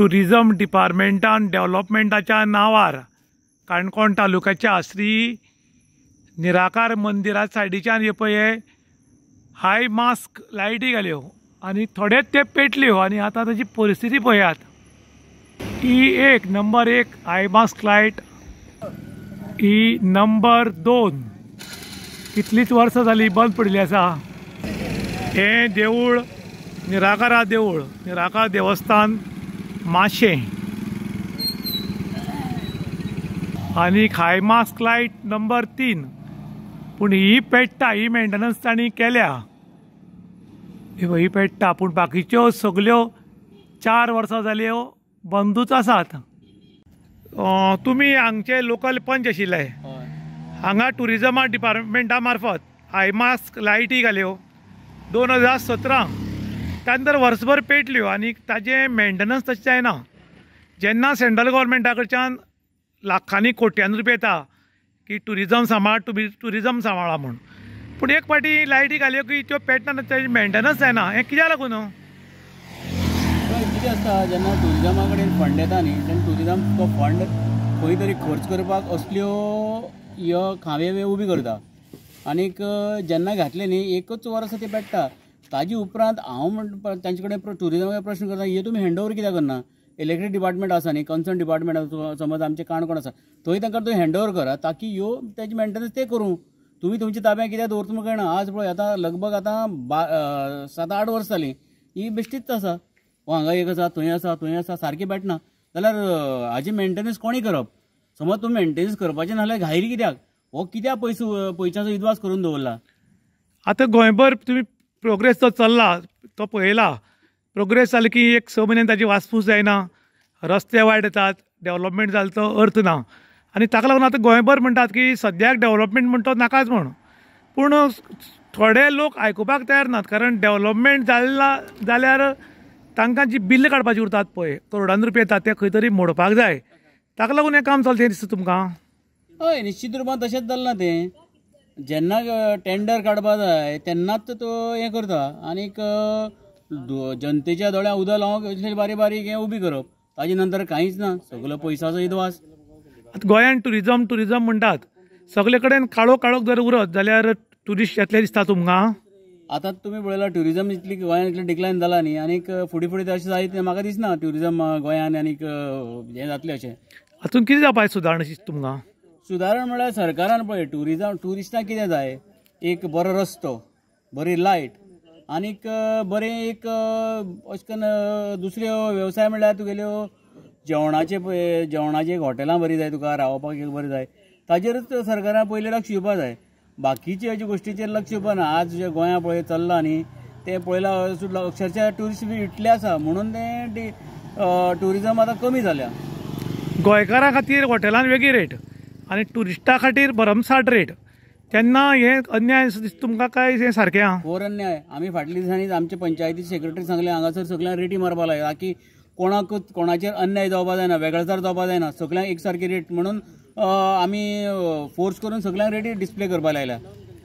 Tourism डिपार्टमेंटान डेव्हलपमेंटाच्या नावार काणकोण तालुक्याच्या श्री निराकार मंदिरा सायडीच्यान पळय हाय मास्क लायटी घाल्यो आनी थोडेच ते पेटल्यो आनी आतां ताची परिस्थिती पळयात। ही नंबर 1 हाय मास्क लायट, ही नंबर 2 कितलीच वर्सां जाली बंद पडिल्ली आसा। हे देवूळ निराकारा देवूळ, निराकार देवस्थान माशें, आनी हाय मास्क लायट नंबर 3। पूण ही पेट्टा, ही मेंटेनन्स तांणी केल्या, ही पेट्टा, पूण बाकीच्यो सगल्यो 4 वर्सां जाल्यो बंदूच आसात। तुमी हांगचे लोकल पंच आशिल्ले, हांगा टुरिझमा डिपार्टमेंटा मार्फत हाय मास्क लायटी घाल्यो 2017, त्यानंतर वर्सभर पेटल्यो आनी ताजें मेंटेनन्स तशें जायना। जेन्ना सेंट्रल गव्हर्मेंटा कडच्यान लाखांनी कोट्यांनी रुपया येता की टुरिझम सांबाळा म्हूण, पूण एक फावटी लायटी घाल्यो की त्यो पेटना, ताजें मेंटेनन्स जायना। हें कित्याक लागून? कितें आसता, जेन्ना टुरिझमा कडेन फंड येता न्ही, तेन्ना टुरिझम तो फंड खंय तरी खर्च करपाक असल्यो ह्यो खांबे उबी करता। आनीक जेन्ना घातले न्ही, एकच वर्स ते पेट्टा, ताजे उपरांत हांव तांचे कडेन टुरिझमाक प्रश्न करता, हे तुमी हँडओवर कित्याक करना? इलेक्ट्रीक डिपार्टमेंट आसा न्ही, कन्सर्न डिपार्टमेंट समज आमचे काणकोण आसा, थंय तांकां तो हँडओवर करा, ताकी ह्यो तेजी मेंटेनन्स ते करूं। तुमी तुमच्या ताब्यात कित्याक दवरता म्हाका कळना। आज पळय आतां लगभग आतां 7-8 वर्स जालीं ही बेश्टीच आसा, हांगा एक आसा, थंय आसा, थंय आसा, सारकी पेटना। जाल्यार हाजी मेंटेनन्स कोणी करप? समज तुमी मेंटेनन्स करपाचें नाल्यार घायली कित्याक? हो कित्याक पयशांचो इदवास करून दवरला? आतां गोंयभर तुमी प्रोग्रेस जो चल्ला तो पळयला, प्रोग्रेस जाली की 1-6 म्हयन्यान ताची वासपूस जायना, रस्ते वायट येतात, डेव्हलपमेंट जालो तो अर्थ ना। आनी ताका लागून आतां गोंयभर म्हणटात की सद्याक डेव्हलपमेंट म्हणटा तो नाकाच म्हूण। पूण थोडे लोक आयकुपाक तयार नात, कारण डेव्हलपमेंट जाल्ला जाल्यार तांकां जी बिल्ल काडपाची उरतात पळय, करोडांनी रुपया येतात, ते खंय तरी मोडपाक जाय। ताका लागून हें काम चलता दिसता तुमकां? हय, निश्चित रुपान तशेंच जालें तें। जेन्ना टेंडर काडपा जाय तेन्नाच तो हें करता, आनीक जनतेच्या दोळ्यांत उदक लावंक बारीक बारीक हें उबी करप, ताजे नंतर कांयच ना, सगलो पयशाचो इदवास। आतां गोंयांत टुरिझम म्हणटात, सगळे कडेन काळोख जर उरत जाल्यार ट्युरिस्ट येतले दिसता तुमकां? आतां तुमी पळयला टुरिझम इतली गोंयांत इतलें डिक्लायन जाला न्ही, आनीक फुडें अशें जायत म्हाका दिसना टुरिझम गोंयांत आनीक हें जातलें अशें। हातूंत कितें जावपाचें सुदारणा दिसता तुमकां? सुदारण म्हळ्यार सरकारान पळय ट्युरिस्टांक कितें जाय, एक बरो रस्तो, बरी लायट, आनीक बरें एक अशें करून दुसऱ्यो वेवसाय म्हळ्यार तुगेल्यो जेवणाचे हॉटेलां बरी जाय, तुका रावपाक एक बरें जाय, ताजेरूच सरकारान पयलें लक्ष दिवपाक जाय। बाकीचे हेजे गोश्टीचेर लक्ष दिवपाक ना। आज जे गोंया पळय चल्ला न्ही, ते पळयला अक्षरशः ट्युरिस्ट बी इतले आसा म्हणून ते ट्युरिझम आतां कमी जाल्या। गोंयकारां खातीर हॉटेलांत वेगळी रेट आनी टुरिस्टां खातीर भरमसाट रेट, तेन्ना हें अन्याय दिसता तुमकां काय हें सारकें आहा? घोर अन्याय। आमी फाटल्या दिसांनी आमचे पंचायती सेक्रेटरी सांगलें, हांगासर सगळ्यांक रेटी मारपाक लाय, ताकी कोणाकूच कोणाचेर अन्याय जावपाक जायना, वेगळाचार जावपाक जायना, सगळ्यांक एक सारकी रेट म्हणून आमी फोर्स करून सगळ्यांक रेटी डिस्प्ले करपाक लायल्या।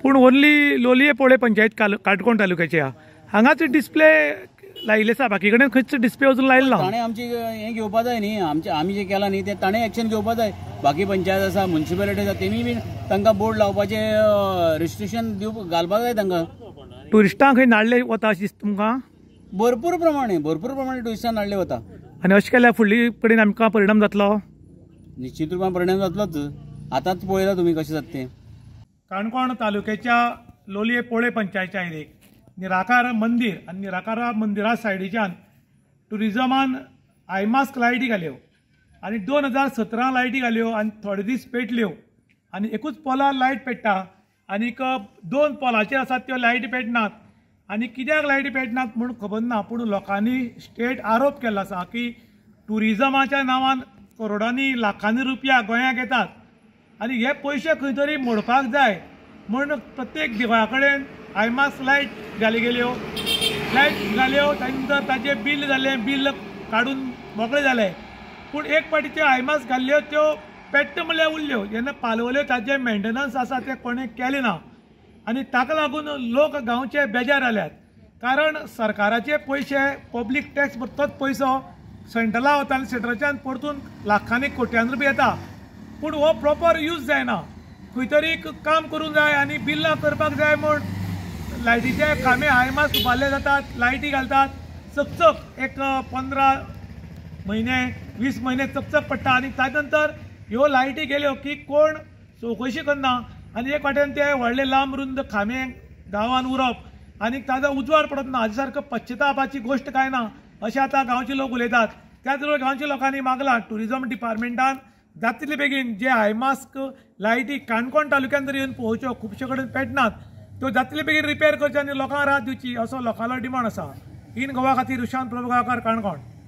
पूण ओन्ली लोलये पोळे पंचायत काणकोण तालुक्याचे हांगाच डिस्प्ले लायिल्ले आसा, बाकी कडेन खंयच डिस्प्ले अजून लायिल्लो ना। ताणें आमची हें घेवपाक जाय न्ही, आमी जें केलां न्ही, तें ताणें एक्शन घेवपाक जाय। बाकी पंचायत आसा, म्युनिसिपालिटी आसा, तेमी बी तांकां बोर्ड लावपाचें रिस्ट्रिक्शन घालपाक जाय तांकां। टुरिस्टांक खंय नाडले वता अशें दिसता तुमकां? भरपूर प्रमाणे टुरिस्टांक नाडले वता। आनी अशें केल्यार फुडली कडेन आमकां परिणाम जातलो? निश्चित रुपान परिणाम जातलोच। आतांच पळयला तुमी कशें जाता तें। काणकोण तालुक्याच्या लोलये पोळे पंचायतीच्या एरियेक निराकार मंदिर आनी निराकारा मंदिरा सायडीच्यान टुरिझमान हाय मास्क लायटी घाल्यो आनी 2017 लायटी घाल्यो आनी थोडे दीस पेटल्यो आनी एकूच पोलार लायट पेट्टा आनीक 2 पोलाचेर आसात त्यो लायटी पेटनात। आनी कित्याक लायटी पेटनात म्हूण खबर ना, पूण लोकांनी स्टेट आरोप केल्लो आसा की टुरिझमाच्या नांवान करोडांनी लाखांनी रुपया गोंयांत येतात आनी हे पयशे खंय तरी मोडपाक जाय म्हूण प्रत्येक देवळा कडेन हाय मास्क लायट घाल्यो, ताचे नंतर ताचें बिल जालें, बिल काडून मोकळे जाले। पूण एक फावटी त्यो हाय मास्क घाल्ल्यो त्यो पेट्ट म्हणल्यार उरल्यो, जेन्ना पालवल्यो ताचें मेंटेनन्स आसा तें कोणें केलें ना आनी ताका लागून लोक गांवचे बेजार जाल्यात। कारण सरकाराचे पयशे, पब्लीक टॅक्स तोच पयसो सेंट्रला वता आनी सेंट्रलच्यान परतून लाखांनी कोट्यांनी रुपया येता पूण हो प्रॉपर यूज जायना खंय तरी काम करूंक जाय आनी बिल्लां करपाक जाय म्हूण लायटीचे खांबे हायमास उबारले जातात लायटी घालतात चकचक एक 15 म्हयने 20 म्हयने चकचक पडटा आनी ताजे नंतर ह्यो लायटी गेल्यो की कोण चवकशी करना आनी एक वाटेन ते व्हडले लांब रुंद खांबे गांवान उरप आनी ताजो उजवाड पडत ना हाजे सारको पश्चातापाची गोश्ट काय ना अशें आतां गांवचे लोक उलयतात त्याच बरोबर गांवच्या लोकांनी मागलां टुरिजम डिपार्टमेंटान जाता तितले बेगीन जे हायमास्क लायटी काणकोण तालुक्यान जर येवन पोवच्यो खुबशे कडेन पेटनात त्यो जाता तितले बेगीन रिपेर करच्यो आनी लोकांक रात दिवची असो लोकांचो डिमांड आसा इन गोवा खातीर रुशांत प्रभुगांवकार काणकोण.